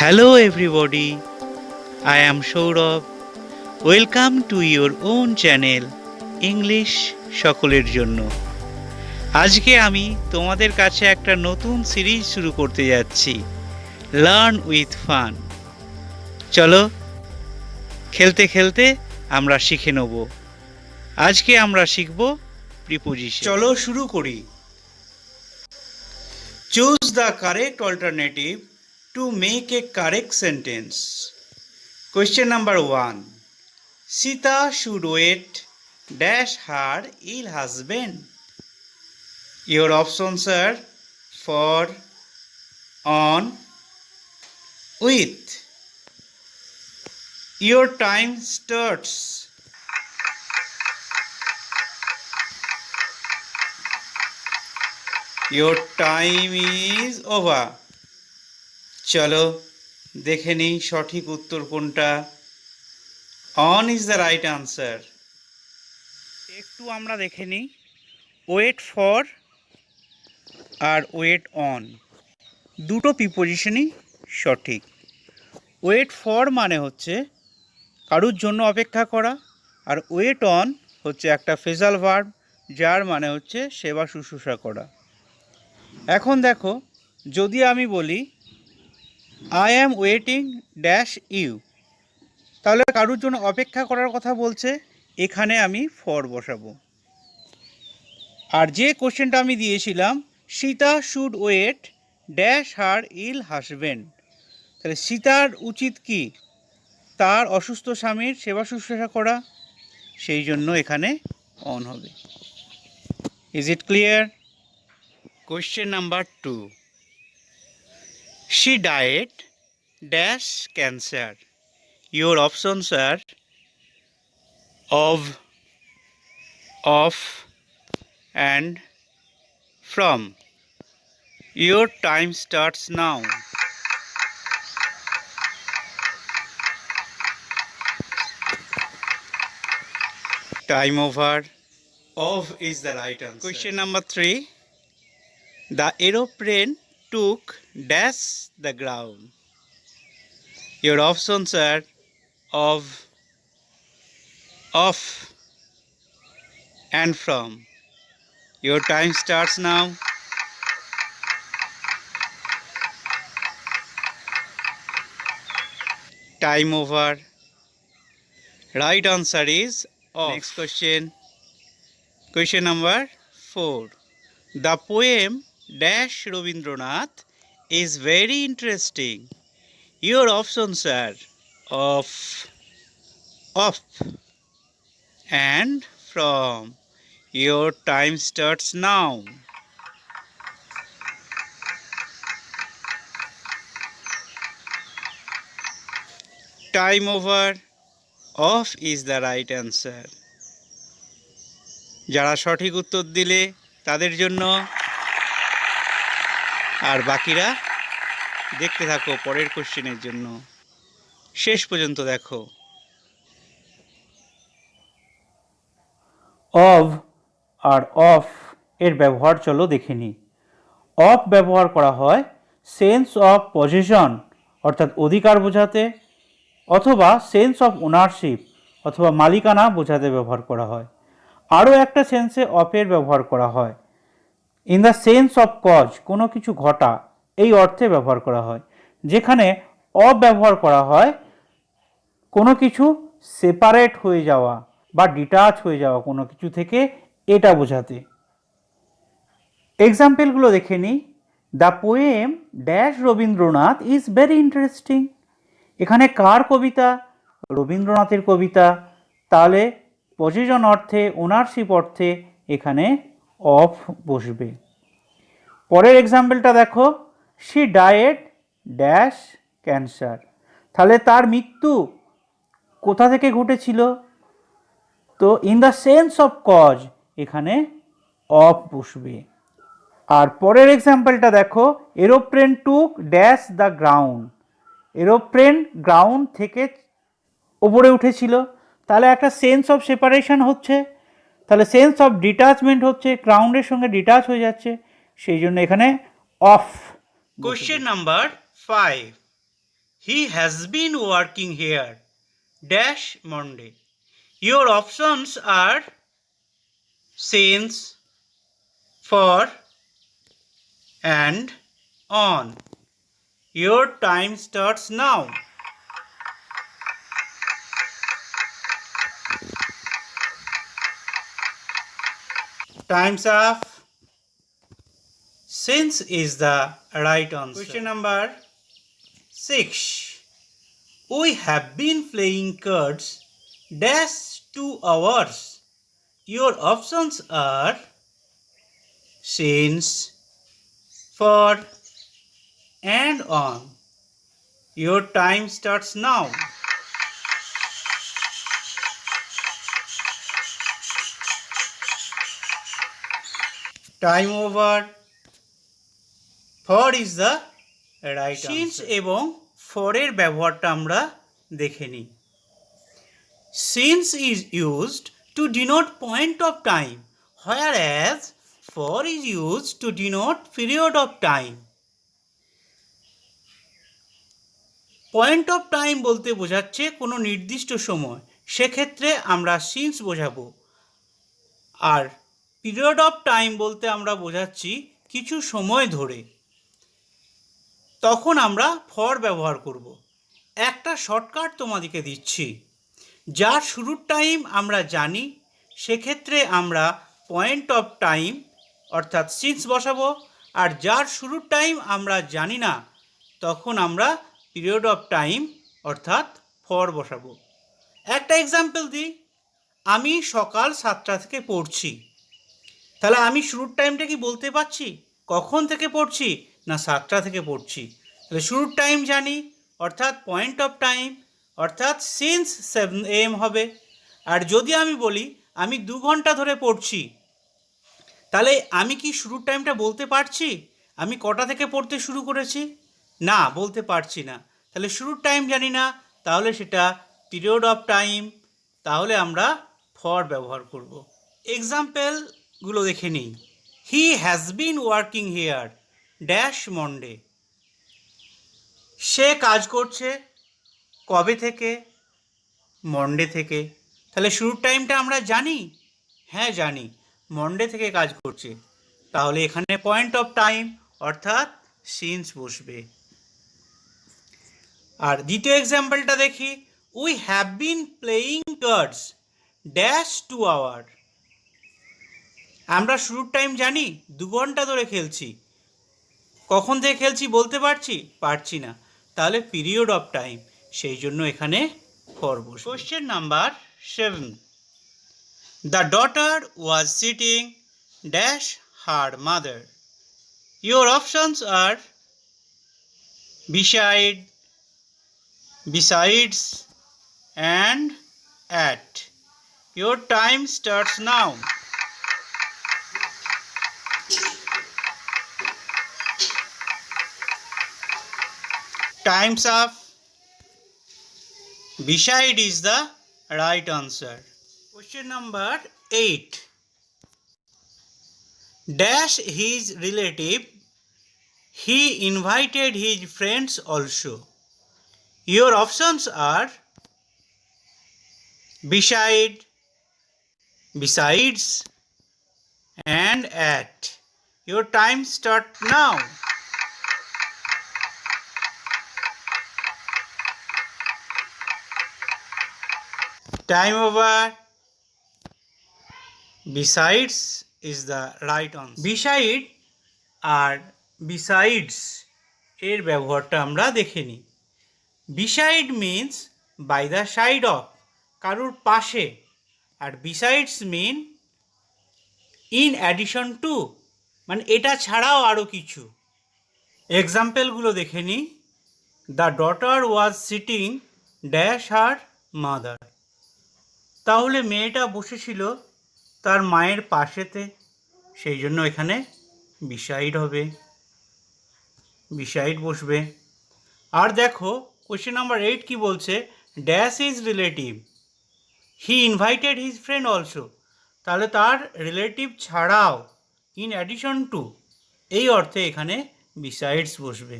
Hello everybody, I am Saurabh. Welcome to your own channel English সকলের জন্য। আজকে আমি তোমাদের কাছে একটা নতুন সিরিজ শুরু করতে যাচ্ছি, লার্ন উইথ ফান। চলো খেলতে খেলতে আমরা শিখে নেব। আজকে আমরা শিখব প্রিপোজিশন। চলো শুরু করি। Choose the correct alternative to make a correct sentence. Question number 1. Sita should wait dash her ill husband. Your options are for, on, with. Your time starts. Your time is over. চলো দেখে নিই সঠিক উত্তর কোনটা। On is the right answer. একটু আমরা দেখে নিই, ওয়েট ফর আর ওয়েট অন দুটো প্রিপোজিশনই সঠিক। ওয়েট ফর মানে হচ্ছে কারুর জন্য অপেক্ষা করা, আর ওয়েট অন হচ্ছে একটা ফ্রেজাল ভার্ব যার মানে হচ্ছে সেবা শুশ্রূষা করা। এখন দেখো, যদি আমি বলি I am waiting dash you, তাহলে কারুর জন্য অপেক্ষা করার কথা বলছে, এখানে আমি ফর বসাবো। আর যে কোশ্চেনটা আমি দিয়েছিলাম Sita should wait dash her ill husband, তাহলে সীতার উচিত কি? তার অসুস্থ স্বামীর সেবা শুশ্রূষা করা, সেই জন্য এখানে অন হবে। Is it clear? Question number 2. She died dash cancer. Your options are of, and from. Your time starts now. Time over. Of is the right answer. Question number 3. The aeroplane took dash the ground. Your options are of, and from. Your time starts now. Time over. Right answer is of. Next question. Question number 4. The poem dash Rabindranath is very interesting. Your options are of, and from. Your time starts now. Time over. Of is the right answer. যারা সঠিক উত্তর দিলে তাদের জন্য, আর বাকিরা দেখতে থাকো পরের কোশ্চেনের জন্য, শেষ পর্যন্ত দেখো। অফ আর অফ এর ব্যবহার চলো দেখে নিই। অফ ব্যবহার করা হয় সেন্স অফ পজিশন অর্থাৎ অধিকার বোঝাতে, অথবা সেন্স অফ ওনারশিপ অথবা মালিকানা বোঝাতে ব্যবহার করা হয়। আরও একটা সেন্সে অফের ব্যবহার করা হয় in the sense of cause, কোনো কিছু ঘটা, এই অর্থে ব্যবহার করা হয়। যেখানে অফ ব্যবহার করা হয় কোনো কিছু সেপারেট হয়ে যাওয়া বা ডিটাচ হয়ে যাওয়া কোনো কিছু থেকে, এটা বোঝাতে। এক্সাম্পলগুলো দেখে নিই। The poem dash Rabindranath is very interesting. এখানে কার কবিতা? রবীন্দ্রনাথের কবিতা। তাহলে পজিশন অর্থে, ওনারশিপ অর্থে এখানে অফ বসবে। পরের এক্সাম্পলটা দেখো, শি ডায়েড ড্যাশ ক্যান্সার। তাহলে তার মৃত্যু কোথা থেকে ঘটেছিল? তো in the sense of cause, এখানে অফ বসবে। আর পরের এক্সাম্পলটা দেখো, aeroplane took dash the ground. Aeroplane ground থেকে ওপরে উঠেছিল, তাহলে একটা সেন্স অফ সেপারেশন হচ্ছে, তাহলে সেন্স অফ ডিটাচমেন্ট হচ্ছে, গ্রাউন্ডের সঙ্গে ডিটাচ হয়ে যাচ্ছে, সেই জন্য এখানে of. Question number 5. He has been working here dash Monday. Your options are since, for, and on. Your time starts now. Time's up. Since is the right answer. Question number 6. We have been playing cards dash 2 hours. Your options are since, for, and on. Your time starts now. Time over. For is the right answer. Since এবং for এর ব্যবহারটা আমরা দেখে নিই। Since is used to denote point of time, whereas for is used to denote period of time. Point of time বলতে বোঝাচ্ছে কোনো নির্দিষ্ট সময়, সেক্ষেত্রে আমরা সিন্স বোঝাবো। আর পিরিয়ড অফ টাইম বলতে আমরা বোঝাচ্ছি কিছু সময় ধরে, তখন আমরা ফর ব্যবহার করব। একটা শর্টকাট তোমাদেরকে দিচ্ছি, যার শুরুর টাইম আমরা জানি সেক্ষেত্রে আমরা পয়েন্ট অফ টাইম অর্থাৎ সিন্স বসাবো, আর যার শুরুর টাইম আমরা জানি না তখন আমরা পিরিয়ড অফ টাইম অর্থাৎ ফর বসাবো। একটা এক্সাম্পল দিই, আমি সকাল 7টা থেকে পড়ছি, তাহলে আমি শুরুর টাইমটা কি বলতে পারছি কখন থেকে পড়ছি? না, 7টা থেকে পড়ছি। তাহলে শুরুর টাইম জানি অর্থাৎ পয়েন্ট অফ টাইম অর্থাৎ সিন্স 7 AM হবে। আর যদি আমি বলি আমি 2 ঘন্টা ধরে পড়ছি, তাহলে আমি কি শুরুর টাইমটা বলতে পারছি আমি কটা থেকে পড়তে শুরু করেছি? না, বলতে পারছি না। তাহলে শুরুর টাইম জানি না, তাহলে সেটা পিরিয়ড অফ টাইম, তাহলে আমরা ফর ব্যবহার করব। এক্সাম্পলগুলো দেখে নিই। He has been working here dash Monday. সে কাজ করছে কবে থেকে? মন্ডে থেকে। তাহলে শুরুর টাইমটা আমরা জানি? হ্যাঁ জানি, মন্ডে থেকে কাজ করছে। তাহলে এখানে পয়েন্ট অফ টাইম অর্থাৎ সিন্স বসবে। আর দ্বিতীয় এক্সাম্পলটা দেখি, we have been playing cards dash 2 hour. আমরা শুরুর টাইম জানি, 2 ঘন্টা ধরে খেলছি। কখন থেকে খেলছি বলতে পারছি না, তাহলে পিরিয়ড অফ টাইম, সেই জন্য এখানে ফর বসবে। Question number 7. The daughter was sitting dash her mother. Your options are beside, besides, and at. Your time starts now. Time's up. Beside is the right answer. Question number 8. Dash his relative. He invited his friends also. Your options are beside, besides, and at. Your time starts now. Time over. Besides is the right answer. Beside আর besides এর ব্যবহারটা আমরা দেখে নিই। beside means by the side of, কারুর পাশে। আর besides mean in addition to, মানে এটা ছাড়াও আরও কিছু। এক্সাম্পলগুলো দেখে নিই। The daughter was sitting dash her mother. তাহলে মেয়েটা বসেছিল তার মায়ের পাশেতে, সেই জন্য এখানে বিসাইড হবে, বিসাইড বসবে। আর দেখো কোয়েশ্চেন নাম্বার 8 কি বলছে, dash is relative, he invited his friend also. তাহলে তার রিলেটিভ ছাড়াও, ইন অ্যাডিশন টু, এই অর্থে এখানে বিসাইডস বসবে।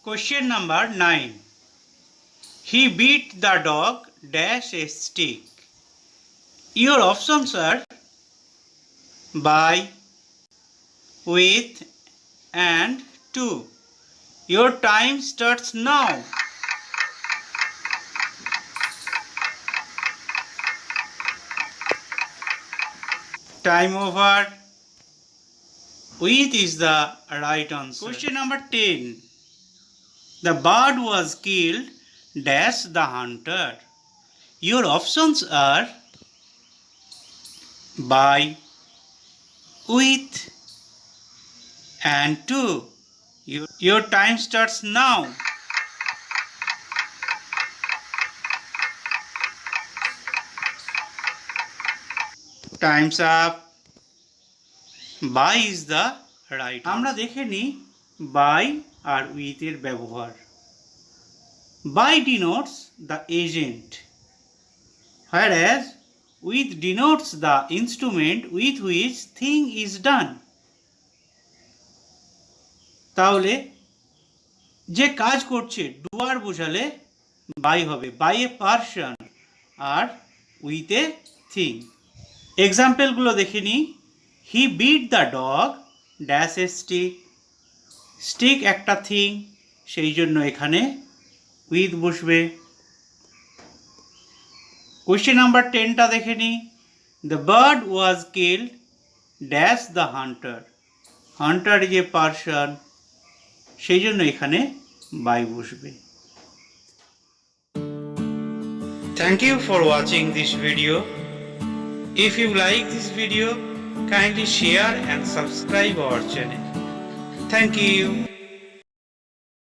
Question number 9. He beat the dog dash a stick. Your options are by, with, and to. Your time starts now. Time over. With is the right answer. Question number 10. The bird was killed dash the hunter. Your options are by, with, and to. Your time starts now. Time's up. By is the right. আমরা দেখে নিই by R with এর ব্যবহার। By denotes the agent, whereas with denotes the instrument with which thing is done. তাহলে যে কাজ করছে ডুয়ার বোঝালে by হবে, by এ পারসন আর with এ থিং। এক্সাম্পলগুলো দেখে নিই। He beat the dog dash a stick. Stick একটা থিং, সেই জন্য এখানে উইথ বসবে। কোয়েশ্চেন নাম্বার 10টা দেখে নিই। The bird was killed dash the Hunter. Hunter যে পারসন, সেই জন্য এখানে বাই বসবে। Thank you for watching this video. If you like this video, kindly share and subscribe our channel. Thank you.